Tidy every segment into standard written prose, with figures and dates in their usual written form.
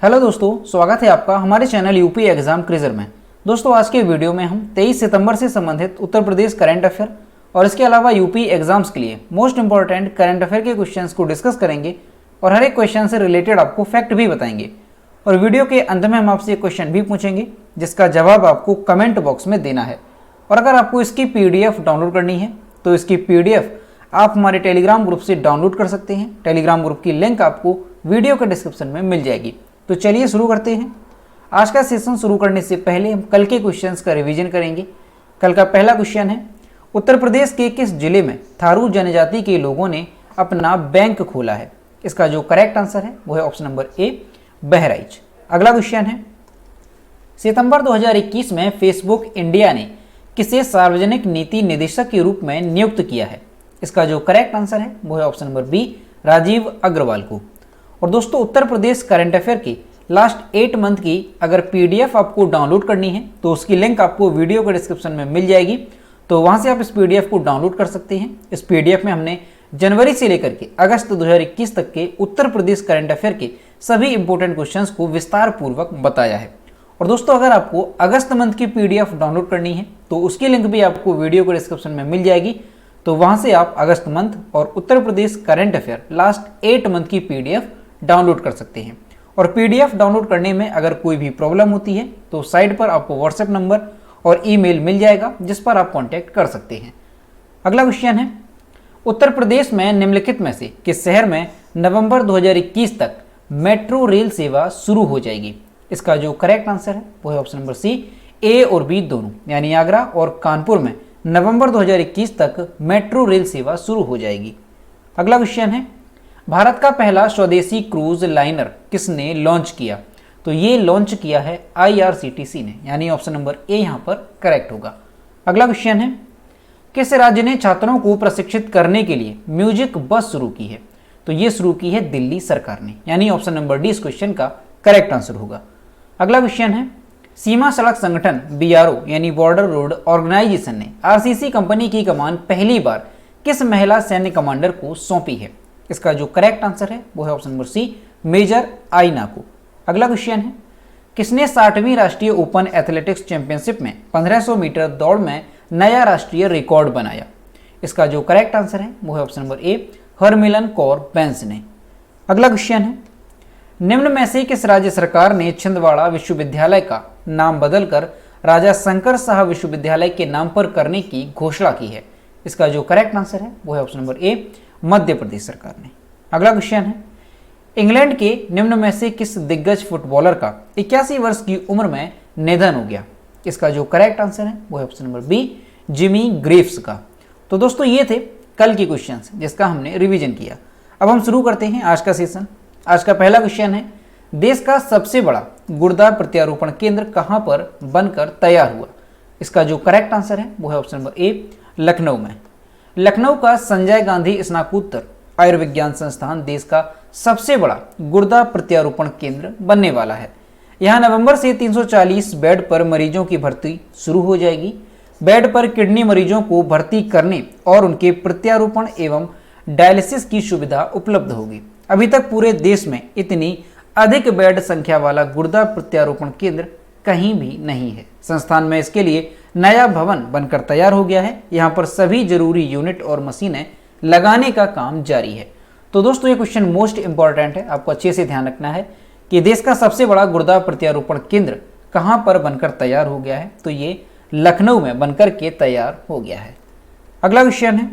Hello दोस्तों, स्वागत है आपका हमारे चैनल यूपी एग्जाम क्रिजर में। दोस्तों आज के वीडियो में हम 23 सितंबर से संबंधित उत्तर प्रदेश करंट अफेयर और इसके अलावा यूपी एग्जाम्स के लिए मोस्ट इंपॉर्टेंट करंट अफेयर के क्वेश्चंस को डिस्कस करेंगे और हर एक क्वेश्चन से रिलेटेड आपको फैक्ट भी बताएंगे। और वीडियो के अंत में हम आपसे एक क्वेश्चन भी पूछेंगे जिसका जवाब आपको कमेंट बॉक्स में देना है। और अगर आपको इसकी PDF डाउनलोड करनी है तो इसकी PDF आप हमारे टेलीग्राम ग्रुप से डाउनलोड कर सकते हैं। टेलीग्राम ग्रुप की लिंक आपको वीडियो के डिस्क्रिप्शन में मिल जाएगी। तो चलिए शुरू करते हैं। आज का सेशन शुरू करने से पहले हम कल के क्वेश्चंस का रिवीजन करेंगे। कल का पहला क्वेश्चन है, उत्तर प्रदेश के किस जिले में थारू जनजाति के लोगों ने अपना बैंक खोला है? इसका जो करेक्ट आंसर है वो है ऑप्शन नंबर ए, बहराइच। अगला क्वेश्चन है, सितंबर 2021 में फेसबुक इंडिया ने किसे सार्वजनिक नीति निदेशक के रूप में नियुक्त किया है? इसका जो करेक्ट आंसर है वो है option number B, Rajeev Agarwal को। और दोस्तों उत्तर प्रदेश करंट अफेयर की लास्ट 8 मंथ की अगर PDF आपको डाउनलोड करनी है तो उसकी लिंक आपको वीडियो के डिस्क्रिप्शन में मिल जाएगी। तो वहां से आप इस PDF को डाउनलोड कर सकते हैं। इस PDF में हमने जनवरी से लेकर के अगस्त 2021 तक के उत्तर प्रदेश करंट अफेयर के सभी इंपॉर्टेंट क्वेश्चंस को विस्तार पूर्वक बताया है। और दोस्तों अगर आपको अगस्त मंथ की PDF डाउनलोड करनी है तो उसकी लिंक भी आपको वीडियो के डिस्क्रिप्शन में मिल जाएगी। तो वहां से आप अगस्त मंथ और उत्तर Pradesh current affair last 8 month की PDF डाउनलोड कर सकते हैं। और PDF डाउनलोड करने में अगर कोई भी प्रॉब्लम होती है तो साइड पर आपको WhatsApp नंबर और ईमेल मिल जाएगा जिस पर आप कांटेक्ट कर सकते हैं। अगला क्वेश्चन है, उत्तर प्रदेश में निम्नलिखित में से किस शहर में नवंबर 2021 तक मेट्रो रेल सेवा शुरू हो जाएगी? इसका जो करेक्ट आंसर है वो है ऑप्शन नंबर सी, A और B दोनों, यानी आगरा और कानपुर में नवंबर 2021 तक मेट्रो रेल सेवा शुरू हो जाएगी। अगला क्वेश्चन है, भारत का पहला स्वदेशी क्रूज लाइनर किसने लॉन्च किया? तो ये लॉन्च किया है IRCTC ने, यानी ऑप्शन नंबर ए यहां पर करेक्ट होगा। अगला क्वेश्चन है, किस राज्य ने छात्रों को प्रशिक्षित करने के लिए म्यूजिक बस शुरू की है? तो ये शुरू की है दिल्ली सरकार ने, यानी ऑप्शन नंबर डी इस क्वेश्चन का करेक्ट आंसर होगा। अगला क्वेश्चन है, सीमा सड़क संगठन BRO यानी बॉर्डर रोड ऑर्गेनाइजेशन ने RCC कंपनी की कमान पहली बार किस महिला सैन्य कमांडर को सौंपी है? इसका जो करेक्ट आंसर है वो है ऑप्शन नंबर सी, मेजर आइना को। अगला क्वेश्चन है, किसने 60वीं राष्ट्रीय ओपन एथलेटिक्स चैंपियनशिप में 1500 मीटर दौड़ में नया राष्ट्रीय रिकॉर्ड बनाया? इसका जो करेक्ट आंसर है वो है option number A, Harmilan Kaur Bains ने। अगला क्वेश्चन है, निम्न में से किस राज्य सरकार ने छिंदवाड़ा विश्वविद्यालय का नाम बदलकर राजा शंकर शाह विश्वविद्यालय के नाम पर करने की घोषणा की है? इसका जो करेक्ट आंसर है वो है ऑप्शन नंबर ए, मध्य प्रदेश सरकार ने। अगला क्वेश्चन है, इंग्लैंड के निम्न में से किस दिग्गज फुटबॉलर का 81 वर्ष की उम्र में निधन हो गया? इसका जो करेक्ट आंसर है वो है option number B, Jimmy Greaves का। तो दोस्तों ये थे कल के क्वेश्चंस जिसका हमने रिवीजन किया। अब हम शुरू करते हैं आज का सेशन। आज का पहला क्वेश्चन है, देश का सबसे बड़ा गुर्दा प्रत्यारोपण केंद्र कहां पर बनकर तैयार हुआ? इसका जो करेक्ट आंसर है वो है ऑप्शन नंबर ए, लखनऊ में। लखनऊ का संजय गांधी स्नातकोत्तर आयुर्विज्ञान संस्थान देश का सबसे बड़ा गुर्दा प्रत्यारोपण केंद्र बनने वाला है। यहां नवंबर से 340 बेड पर मरीजों की भर्ती शुरू हो जाएगी। बेड पर किडनी मरीजों को भर्ती करने और उनके प्रत्यारोपण एवं डायलिसिस की सुविधा उपलब्ध होगी। अभी तक पूरे देश में इतनी अधिक बेड संख्या वाला गुर्दा प्रत्यारोपण केंद्र कहीं भी नहीं है। संस्थान में इसके लिए नया भवन बनकर तैयार हो गया है। यहाँ पर सभी जरूरी यूनिट और मशीनें लगाने का काम जारी है। तो दोस्तों ये क्वेश्चन मोस्ट इंपॉर्टेंट है, आपको अच्छे से ध्यान रखना है कि देश का सबसे बड़ा गुर्दा प्रत्यारोपण केंद्र कहाँ पर बनकर तैयार हो गया है? तो ये लखनऊ में बनकर के तैयार हो गया है। अगला क्वेश्चन है,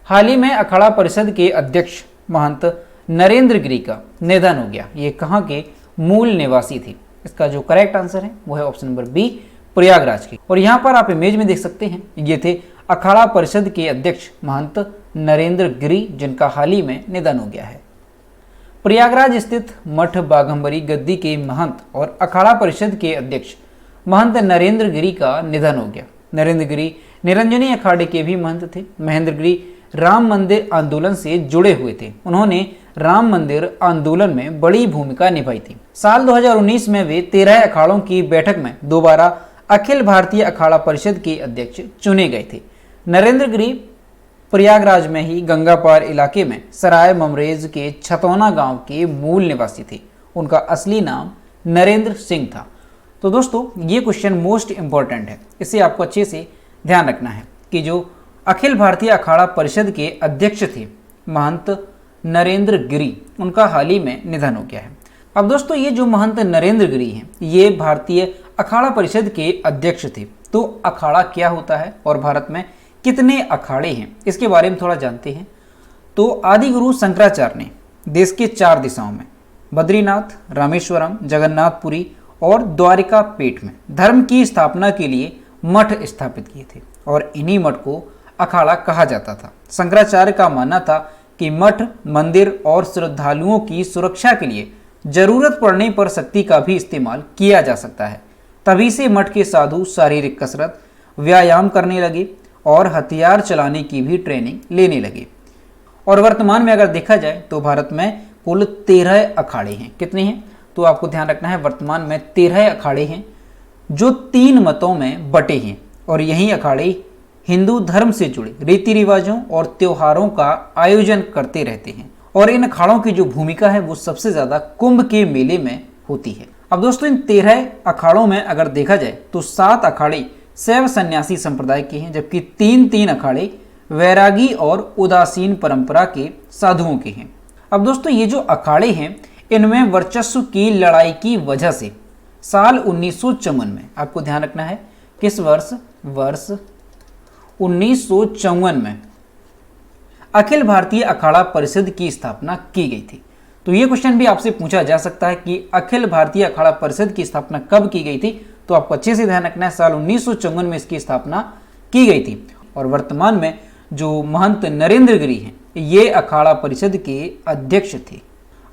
हाल ही में अखाड़ा परिषद के अध्यक्ष महंत नरेंद्र गिरी का निधन हो गया। ये कहाँ के मूल निवासी थे? इसका जो करेक्ट आंसर है वो है ऑप्शन नंबर बी, प्रयागराज के। और यहाँ पर आप इमेज में देख सकते हैं, ये थे अखाड़ा परिषद के अध्यक्ष महंत नरेंद्र गिरी जिनका हाल ही में निधन हो गया है। प्रयागराज स्थित मठ बाघंबरी गद्दी के महंत और अखाड़ा परिषद के अध्यक्ष महंत नरेंद्र गिरी का निधन हो गया। नरेंद्र गिरी निरंजनी अखाड़े के भी महंत थे। महेंद्र गिरी राम मंदिर आंदोलन से जुड़े हुए थे। उन्होंने राम मंदिर आंदोलन में बड़ी भूमिका निभाई थी। साल 2019 में वे 13 अखाड़ों की बैठक में दोबारा अखिल भारतीय अखाड़ा परिषद के अध्यक्ष चुने गए थे। नरेंद्र गिरी प्रयागराज में ही गंगा पार इलाके में सराय ममरेज के छतौना गांव के मूल निवासी थे। उनका असली नाम नरेंद्र सिंह था। तो दोस्तों ये क्वेश्चन मोस्ट इंपॉर्टेंट है, इसे आपको अच्छे से ध्यान रखना है कि जो अखिल भारतीय अखाड़ा परिषद के अध्यक्ष थे महंत नरेंद्र गिरी, उनका हाल ही में निधन हो गया है। अब दोस्तों ये जो महंत नरेंद्र गिरी हैं ये भारतीय अखाड़ा परिषद के अध्यक्ष थे। तो अखाड़ा क्या होता है और भारत में कितने अखाड़े हैं इसके बारे में थोड़ा जानते हैं। तो आदि गुरु शंकराचार्य ने देश के 4 दिशाओं में बद्रीनाथ, रामेश्वरम, जगन्नाथपुरी और द्वारिका पेट में धर्म की स्थापना के लिए मठ स्थापित किए थे और इन्हीं मठ को अखाड़ा कहा जाता था। शंकराचार्य का मानना था कि मठ, मंदिर और श्रद्धालुओं की सुरक्षा के लिए जरूरत पड़ने पर शक्ति का भी इस्तेमाल किया जा सकता है। तभी से मठ के साधु शारीरिक कसरत, व्यायाम करने लगे और हथियार चलाने की भी ट्रेनिंग लेने लगे। और वर्तमान में अगर देखा जाए तो भारत में कुल 13 अखाड़े हैं। कितने हैं? तो आपको ध्यान रखना है, वर्तमान में 13 अखाड़े हैं जो 3 मतों में बटे हैं। और यही अखाड़े हिंदू धर्म से जुड़े रीति रिवाजों और त्योहारों का आयोजन करते रहते हैं। और इन अखाड़ों की जो भूमिका है वो सबसे ज्यादा कुंभ के मेले में होती है। अब दोस्तों इन 13 अखाड़ों में अगर देखा जाए तो 7 अखाड़े शैव सन्यासी संप्रदाय के हैं, जबकि 3 अखाड़े वैरागी और उदासीन परंपरा के साधुओं के हैं। अब दोस्तों ये जो अखाड़े हैं इनमें वर्चस्व की लड़ाई की वजह से साल 1954 में, आपको ध्यान रखना है किस वर्ष 1954 में अखिल भारतीय अखाड़ा परिषद की स्थापना की गई थी। तो ये क्वेश्चन भी आपसे पूछा जा सकता है कि अखिल भारतीय अखाड़ा परिषद की स्थापना कब की गई थी। तो आपको अच्छे से ध्यान रखना है, साल 1954 में इसकी स्थापना की गई थी। और वर्तमान में जो महंत नरेंद्र गिरी हैं ये अखाड़ा परिषद के अध्यक्ष थे।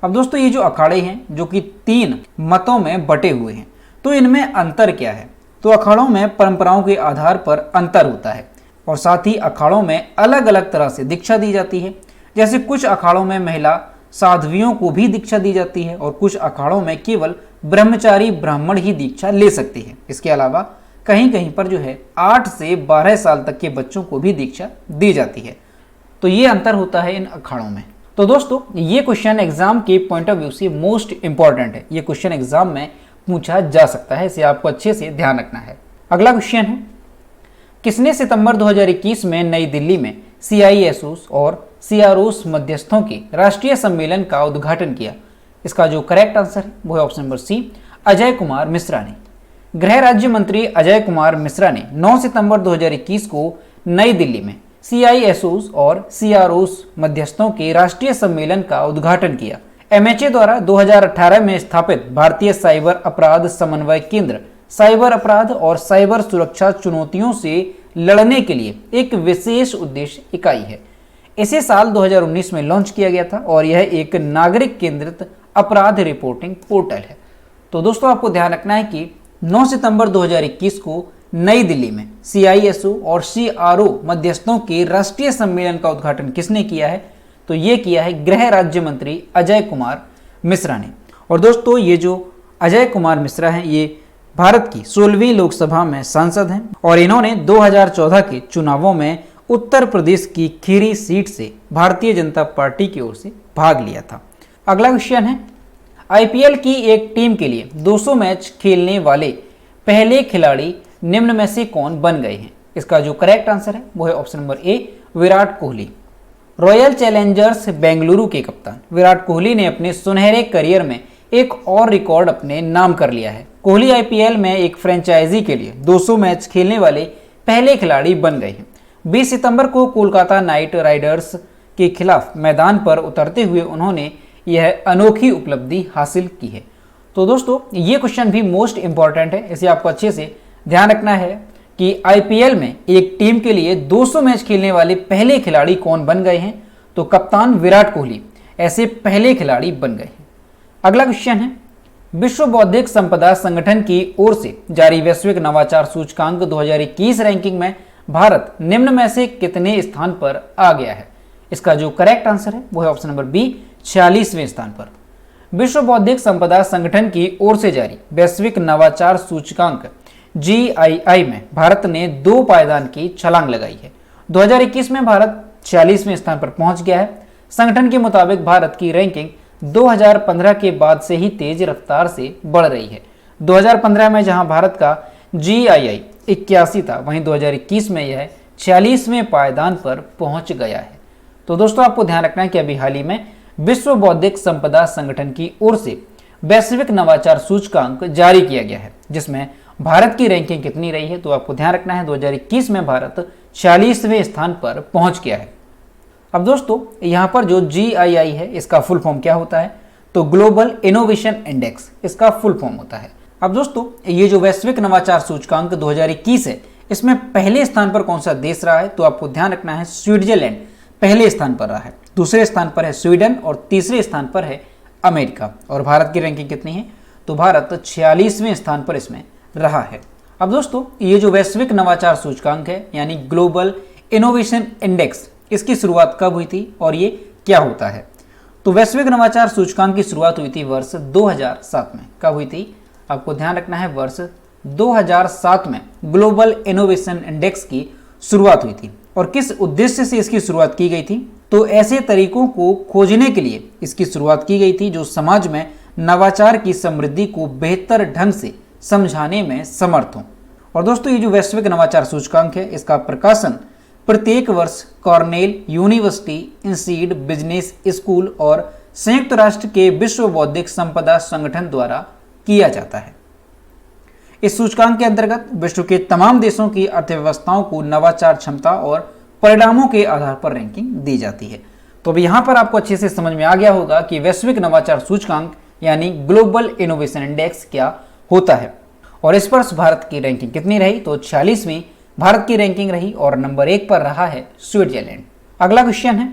अब दोस्तों ये जो अखाड़े हैं जो कि 3 मतों में बटे हुए हैं, तो इनमें अंतर क्या है? तो अखाड़ों में परंपराओं के आधार पर अंतर होता है और साथ ही अखाड़ों में अलग अलग तरह से दीक्षा दी जाती है। जैसे कुछ अखाड़ों में महिला साध्वियों को भी दीक्षा दी जाती है और कुछ अखाड़ों में केवल ब्रह्मचारी ब्राह्मण ही दीक्षा ले सकते हैं। इसके अलावा कहीं कहीं पर जो है 8 से 12 साल तक के बच्चों को भी दीक्षा दी जाती है। तो ये अंतर होता है इन अखाड़ों में। तो दोस्तों ये क्वेश्चन एग्जाम के पॉइंट ऑफ व्यू से मोस्ट इंपॉर्टेंट है। ये क्वेश्चन एग्जाम में पूछा जा सकता है, इसे आपको अच्छे से ध्यान रखना है। अगला क्वेश्चन है, किसने सितंबर 2021 में नई दिल्ली में CISOs और CROs मध्यस्थों के राष्ट्रीय सम्मेलन का उद्घाटन किया? इसका जो करेक्ट आंसर है वो है option number C, Ajay Kumar Mishra ने। गृह राज्य मंत्री अजय कुमार मिश्रा ने 9 सितंबर 2021 को नई दिल्ली में CISOs और CROs मध्यस्थों के राष्ट्रीय सम्मेलन का उद्घाटन किया। MHA द्वारा 2018 में स्थापित भारतीय साइबर अपराध समन्वय केंद्र साइबर अपराध और साइबर सुरक्षा चुनौतियों से लड़ने के लिए एक विशेष उद्देश्य इकाई है। इसे साल 2019 में लॉन्च किया गया था और यह एक नागरिक केंद्रित अपराध रिपोर्टिंग पोर्टल है। तो दोस्तों आपको ध्यान रखना है कि 9 सितंबर 2021 को नई दिल्ली में CISO और CRO मध्यस्थों के राष्ट्रीय सम्मेलन का उद्घाटन किसने किया है? तो ये किया है गृह राज्य मंत्री अजय कुमार मिश्रा ने। और दोस्तों ये जो अजय कुमार मिश्रा हैं ये भारत की 16वीं लोकसभा में सांसद हैं और इन्होंने 2014 के चुनावों में उत्तर प्रदेश की खीरी सीट से भारतीय जनता पार्टी की ओर से भाग लिया था। अगला क्वेश्चन है, IPL की एक टीम के लिए 200 मैच खेलने वाले पहले खिलाड़ी निम्न में से कौन बन गए हैं? इसका जो करेक्ट आंसर है वो है ऑप्शन नंबर ए, विराट कोहली। रॉयल चैलेंजर्स बेंगलुरु के कप्तान विराट कोहली ने अपने सुनहरे करियर में एक और रिकॉर्ड अपने नाम कर लिया है। कोहली IPL में एक फ्रेंचाइजी के लिए 200 मैच खेलने वाले पहले खिलाड़ी बन गए हैं। 20 सितंबर को कोलकाता नाइट राइडर्स के खिलाफ मैदान पर उतरते हुए उन्होंने यह अनोखी उपलब्धि हासिल की है। तो दोस्तों ये क्वेश्चन भी मोस्ट इंपॉर्टेंट है, इसे आपको अच्छे से ध्यान रखना है कि IPL में एक टीम के लिए 200 मैच खेलने वाले पहले खिलाड़ी कौन बन गए हैं? तो कप्तान विराट कोहली ऐसे पहले खिलाड़ी बन गए हैं। अगला क्वेश्चन है, विश्व बौद्धिक संपदा संगठन की ओर से जारी वैश्विक नवाचार सूचकांक 2021 रैंकिंग में भारत निम्न में से कितने स्थान पर आ गया है? इसका जो करेक्ट आंसर है वो है ऑप्शन नंबर बी, 46वें स्थान पर। विश्व बौद्धिक संपदा संगठन की ओर से जारी वैश्विक नवाचार सूचकांक GII में भारत ने 2 पायदान की छलांग लगाई है। 2021 में भारत 46वें स्थान पर पहुंच गया है। संगठन के मुताबिक भारत की रैंकिंग 2015 के बाद से ही तेज रफ्तार से बढ़ रही है। 2015 में जहां भारत का GII 81 था, वहीं 2021 में यह 46वें पायदान पर पहुंच गया है। तो दोस्तों आपको ध्यान रखना है कि अभी हाल ही में विश्व बौद्धिक संपदा संगठन की ओर से वैश्विक नवाचार सूचकांक जारी किया गया है, जिसमें भारत की रैंकिंग कितनी रही है। तो आपको ध्यान रखना है 2021 में भारत 46वें स्थान पर पहुंच गया है। अब दोस्तों यहाँ पर जो GII है इसका फुल फॉर्म क्या होता है, तो ग्लोबल इनोवेशन इंडेक्स इसका फुल फॉर्म होता है। अब दोस्तों ये जो वैश्विक नवाचार सूचकांक 2021 है, इसमें पहले स्थान पर कौन सा देश रहा है, तो आपको ध्यान रखना है स्विट्जरलैंड पहले स्थान पर रहा है, दूसरे स्थान पर है स्वीडन और तीसरे स्थान पर है अमेरिका। और भारत की रैंकिंग कितनी है, तो भारत 46वें स्थान पर इसमें रहा है। अब दोस्तों ये जो वैश्विक नवाचार सूचकांक है यानी ग्लोबल इनोवेशन इंडेक्स, इसकी शुरुआत कब हुई थी और ये क्या होता है, तो वैश्विक नवाचार सूचकांक की शुरुआत हुई थी वर्ष 2007 में। कब हुई थी, आपको ध्यान रखना है वर्ष 2007 में ग्लोबल इनोवेशन इंडेक्स की शुरुआत हुई थी। और किस उद्देश्य से इसकी शुरुआत की गई थी, तो ऐसे तरीकों को खोजने के लिए इसकी शुरुआत की गई थी जो समाज में नवाचार की समृद्धि को बेहतर ढंग से समझाने में समर्थ हों। और दोस्तों ये जो वैश्विक नवाचार सूचकांक है इसका प्रकाशन प्रत्येक वर्ष कॉर्नेल यूनिवर्सिटी, इंसीड बिजनेस स्कूल और संयुक्त राष्ट्र के विश्व बौद्धिक संपदा संगठन द्वारा किया जाता है। इस सूचकांक के अंतर्गत विश्व के तमाम देशों की अर्थव्यवस्थाओं को नवाचार क्षमता और परिणामों के आधार पर रैंकिंग दी जाती है। तो अब यहाँ पर आपको अच्छे से समझ में आ गया होगा कि वैश्विक नवाचार सूचकांक यानी ग्लोबल इनोवेशन इंडेक्स क्या होता है। और इस वर्ष भारत की रैंकिंग कितनी रही, तो 46वीं भारत की रैंकिंग रही और नंबर 1 पर रहा है स्विट्जरलैंड। अगला क्वेश्चन है,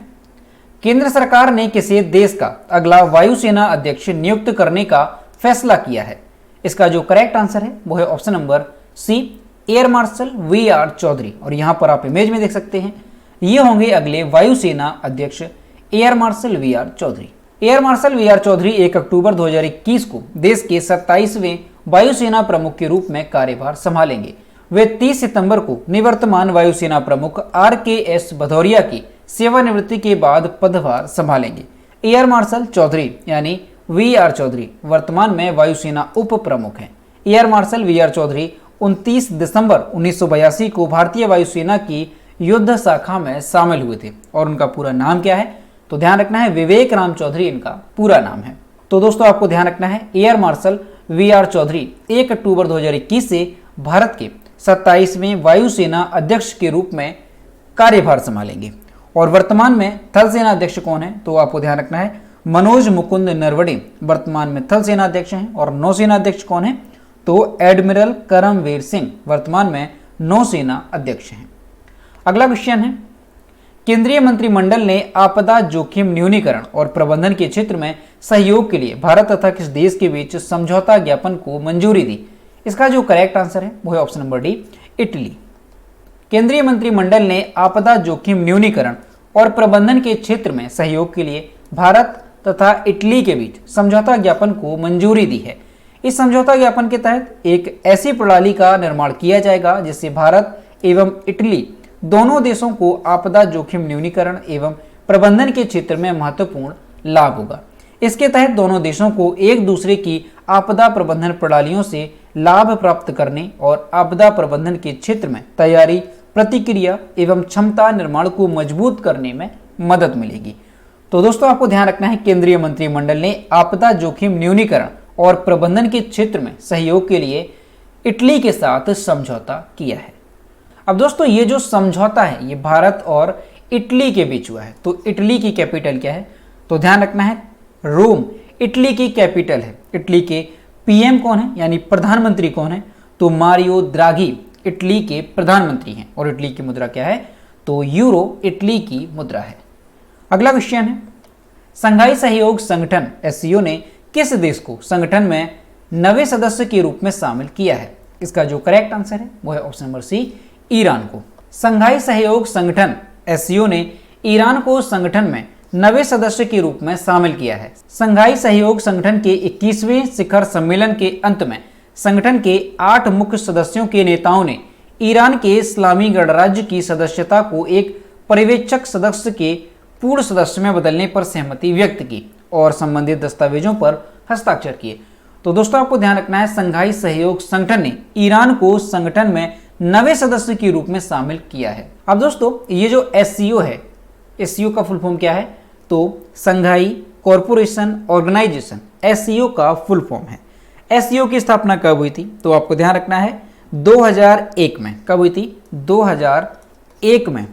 केंद्र सरकार ने किसी देश का अगला वायुसेना अध्यक्ष नियुक्त करने का फैसला किया है। इसका जो करेक्ट आंसर है वो है option number C, air marshal VR Chaudhary. और यहाँ पर आप इमेज में देख सकते हैं ये होंगे अगले वायुसेना अध्यक्ष air marshal VR Chaudhary. Air marshal VR Chaudhary 1 अक्टूबर 2021 को देश के 27वें वायुसेना प्रमुख के रूप में कार्यभार संभालेंगे। वे 30 सितंबर को निवर्तमान वायुसेना प्रमुख RKS भदौरिया की सेवानिवृत्ति के बाद पदभार संभालेंगे। एयर मार्शल चौधरी यानी VR चौधरी वर्तमान में वायुसेना उप प्रमुख हैं। एयर मार्शल VR चौधरी 29 दिसंबर 1982 को भारतीय वायुसेना की युद्ध शाखा में शामिल हुए थे। और उनका पूरा नाम क्या है, तो ध्यान रखना है विवेक राम चौधरी इनका पूरा नाम है। तो दोस्तों आपको ध्यान रखना है एयर मार्शल VR चौधरी 1 अक्टूबर 2021 से भारत के 27वें वायुसेना अध्यक्ष के रूप में कार्यभार संभालेंगे। और वर्तमान में थल सेना अध्यक्ष कौन है, तो आपको ध्यान रखना है मनोज मुकुंद नरवणे वर्तमान में थल सेना अध्यक्ष हैं। और नौसेना अध्यक्ष कौन है, तो एडमिरल करमवीर सिंह वर्तमान में नौसेना अध्यक्ष हैं। अगला क्वेश्चन है, केंद्रीय मंत्रिमंडल ने आपदा जोखिम न्यूनीकरण और प्रबंधन के क्षेत्र में सहयोग के लिए भारत तथा किस देश के बीच समझौता ज्ञापन को मंजूरी दी। इसका जो करेक्ट आंसर है वो है ऑप्शन नंबर डी, इटली। केंद्रीय मंत्रिमंडल ने आपदा जोखिम न्यूनीकरण और प्रबंधन के क्षेत्र में सहयोग के लिए भारत तथा इटली के बीच समझौता ज्ञापन को मंजूरी दी है। इस समझौता ज्ञापन के तहत एक ऐसी प्रणाली का निर्माण किया जाएगा जिससे भारत एवं इटली दोनों देशों को आपदा जोखिम न्यूनीकरण एवं प्रबंधन के क्षेत्र में महत्वपूर्ण लाभ होगा। इसके तहत दोनों देशों को एक दूसरे की आपदा प्रबंधन प्रणालियों से लाभ प्राप्त करने और आपदा प्रबंधन के क्षेत्र में तैयारी, प्रतिक्रिया एवं क्षमता निर्माण को मजबूत करने में मदद मिलेगी। तो दोस्तों आपको ध्यान रखना है केंद्रीय मंत्रिमंडल ने आपदा जोखिम न्यूनीकरण और प्रबंधन के क्षेत्र में सहयोग के लिए इटली के साथ समझौता किया है। अब दोस्तों ये जो समझौता है ये भारत और इटली के बीच हुआ है। तो इटली की कैपिटल क्या है, तो ध्यान रखना है रोम इटली की कैपिटल है। इटली के PM कौन है यानी प्रधानमंत्री कौन है, तो मारियो द्राघी इटली के प्रधानमंत्री हैं। और इटली की मुद्रा क्या है, तो यूरो इटली की मुद्रा है। अगला क्वेश्चन है, संघाई सहयोग संगठन SCO ने किस देश को संगठन में नवे सदस्य के रूप में शामिल किया है। इसका जो करेक्ट आंसर है वो है ऑप्शन नंबर सी, ईरान को। संघाई सहयोग संगठन SCO ने ईरान को संगठन में नवे सदस्य के रूप में शामिल किया है। संघाई सहयोग संगठन के 21वें शिखर सम्मेलन के अंत में संगठन के 8 मुख्य सदस्यों के नेताओं ने ईरान के इस्लामी गणराज्य की सदस्यता को एक पर्यवेक्षक सदस्य के पूर्ण सदस्य में बदलने पर सहमति व्यक्त की और संबंधित दस्तावेजों पर हस्ताक्षर किए। तो दोस्तों आपको ध्यान रखना है, संघाई सहयोग संगठन ने ईरान को संगठन में नवे सदस्य के रूप में शामिल किया है। अब दोस्तों ये जो एससीओ है, एससीओ का फुल फॉर्म क्या है? तो संघाई कॉरपोरेशन ऑर्गेनाइजेशन, एससीओ का फुल फॉर्म है। एससीओ की स्थापना कब हुई थी? तो आपको ध्यान रखना है 2001 में। कब हुई थी? 2001 में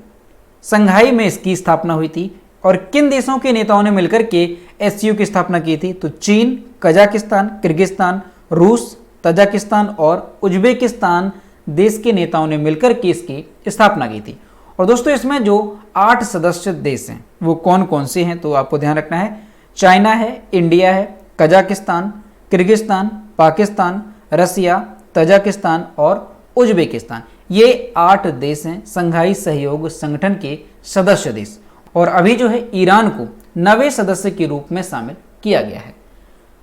संघाई में इसकी स्थापना हुई थी। और किन देशों के नेताओं ने मिलकर के एससीओ की स्थापना की थी? तो चीन, कजाकिस्तान, किर्गिस्तान, रूस, तजाकिस्तान और उज्बेकिस्तान देश के नेताओं ने मिलकर के इसकी स्थापना की थी। और दोस्तों इसमें जो 8 सदस्य देश हैं वो कौन कौन से हैं? तो आपको ध्यान रखना है, चाइना है, इंडिया है, कजाकिस्तान, किर्गिस्तान, पाकिस्तान, रसिया, तजाकिस्तान और उज्बेकिस्तान। ये 8 देश हैं संघाई सहयोग संगठन के सदस्य देश। और अभी जो है ईरान को नवे सदस्य के रूप में शामिल किया गया है।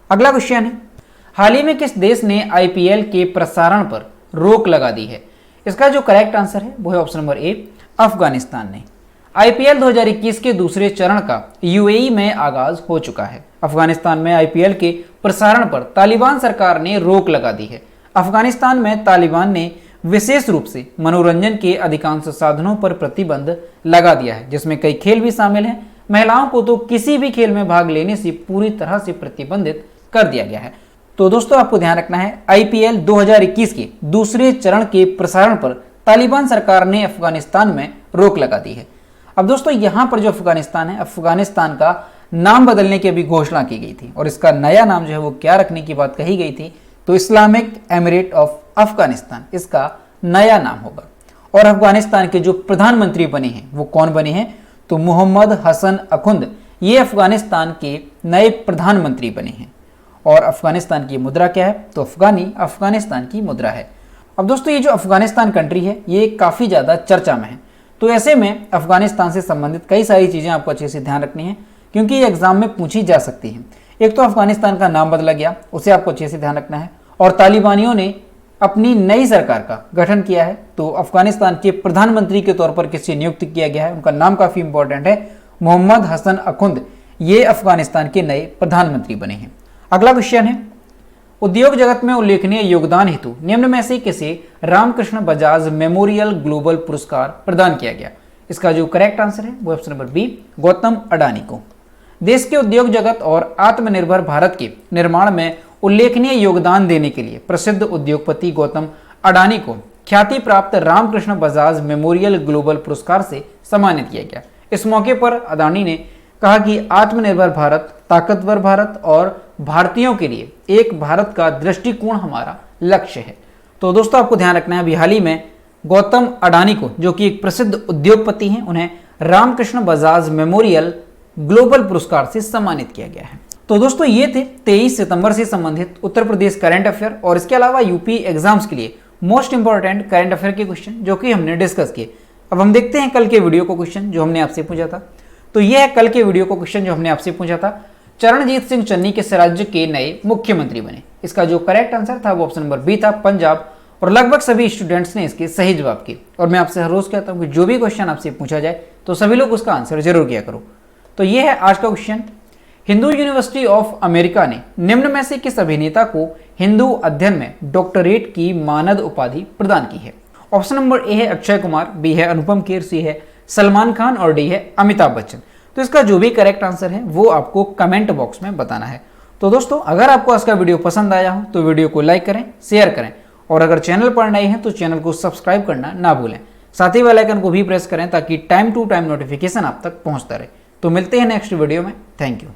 अगला क्वेश्चन है, हाल ही में किस देश ने आईपीएल के प्रसारण पर रोक लगा दी है? इसका जो करेक्ट आंसर है वो है ऑप्शन नंबर ए, अफगानिस्तान ने। आईपीएल 2021 के दूसरे चरण का यूएई में आगाज हो चुका है। अफगानिस्तान में आईपीएल के प्रसारण पर तालिबान सरकार ने रोक लगा दी है। अफगानिस्तान में तालिबान ने विशेष रूप से मनोरंजन के अधिकांश साधनों पर प्रतिबंध लगा दिया है, जिसमें कई खेल भी शामिल हैं। महिलाओं को तो किसी भी खेल में भाग लेने से पूरी तरह से प्रतिबंधित कर दिया गया है। तो दोस्तों आपको ध्यान रखना है, आईपीएल 2021 के दूसरे चरण के प्रसारण पर तालिबान सरकार ने अफगानिस्तान में रोक लगा दी है। अब दोस्तों यहाँ पर जो अफगानिस्तान है, अफगानिस्तान का नाम बदलने की अभी घोषणा की गई थी और इसका नया नाम जो है वो क्या रखने की बात कही गई थी? तो इस्लामिक एमिरेट ऑफ अफगानिस्तान इसका नया नाम होगा। और अफगानिस्तान के जो प्रधानमंत्री बने हैं वो कौन बने हैं? तो मोहम्मद हसन अखुंद ये अफगानिस्तान के नए प्रधानमंत्री बने हैं। और अफगानिस्तान की मुद्रा क्या है? तो अफगानी अफगानिस्तान की मुद्रा है। अब दोस्तों ये जो अफगानिस्तान कंट्री है ये काफ़ी ज़्यादा चर्चा में है। तो ऐसे में अफगानिस्तान से संबंधित कई सारी चीज़ें आपको अच्छे से ध्यान रखनी है, क्योंकि ये एग्जाम में पूछी जा सकती हैं। एक तो अफगानिस्तान का नाम बदला गया, उसे आपको अच्छे से ध्यान रखना है। और तालिबानियों ने अपनी नई सरकार का गठन किया है। तो अफगानिस्तान के प्रधानमंत्री के तौर पर किसे नियुक्त किया गया है, उनका नाम काफ़ी इंपॉर्टेंट है, मोहम्मद हसन अखुंद ये अफगानिस्तान के नए प्रधानमंत्री बने हैं। अगला क्वेश्चन है, उद्योग जगत में उल्लेखनीय योगदान हेतु निम्न में से किसे रामकृष्ण बजाज मेमोरियल ग्लोबल पुरस्कार प्रदान किया गया? इसका जो करेक्ट आंसर है वो option number B, Gautam Adani को। देश के उद्योग जगत और आत्मनिर्भर भारत के निर्माण में उल्लेखनीय योगदान देने के लिए प्रसिद्ध उद्योगपति गौतम अडानी को ख्याति प्राप्त रामकृष्ण बजाज मेमोरियल ग्लोबल पुरस्कार से सम्मानित किया गया। इस मौके पर अडानी ने कहा कि आत्मनिर्भर भारत, ताकतवर भारत और भारतीयों के लिए एक भारत का दृष्टिकोण हमारा लक्ष्य है। तो दोस्तों आपको ध्यान रखना है, अभी हाल ही में गौतम अडानी को, जो कि एक प्रसिद्ध उद्योगपति हैं, उन्हें रामकृष्ण बजाज मेमोरियल ग्लोबल पुरस्कार से सम्मानित किया गया है। तो दोस्तों ये थे 23 सितंबर से संबंधित उत्तर प्रदेश करंट अफेयर और इसके अलावा यूपी एग्जाम्स के लिए मोस्ट इंपॉर्टेंट करंट अफेयर के क्वेश्चन जो कि हमने डिस्कस किए। अब हम देखते हैं कल के वीडियो को क्वेश्चन जो हमने आपसे पूछा था। तो यह है कल के वीडियो को क्वेश्चन जो हमने आपसे पूछा था, चरणजीत सिंह चन्नी किस राज्य के नए मुख्यमंत्री बने? इसका जो करेक्ट आंसर था वो ऑप्शन नंबर बी था, पंजाब। और लगभग सभी स्टूडेंट्स ने इसके सही जवाब किए। और मैं आपसे हर रोज कहता हूँ कि जो भी क्वेश्चन आपसे पूछा जाए तो सभी लोग उसका आंसर जरूर किया करो। तो ये है आज का question, Hindu university of America ने निम्न में से किस अभिनेता को हिंदू अध्ययन में डॉक्टरेट की मानद उपाधि प्रदान की है? ऑप्शन नंबर ए है अक्षय कुमार, बी है अनुपम खेर, सी है सलमान खान और डी है अमिताभ बच्चन। तो इसका जो भी करेक्ट आंसर है वो आपको कमेंट बॉक्स में बताना है। तो दोस्तों अगर आपको आज का वीडियो पसंद आया हो तो वीडियो को लाइक करें, शेयर करें और अगर चैनल पर नए हैं तो चैनल को सब्सक्राइब करना ना भूलें। साथ ही बेल आइकन को भी प्रेस करें ताकि टाइम टू टाइम नोटिफिकेशन आप तक पहुंचता रहे। तो मिलते हैं नेक्स्ट वीडियो में। Thank you.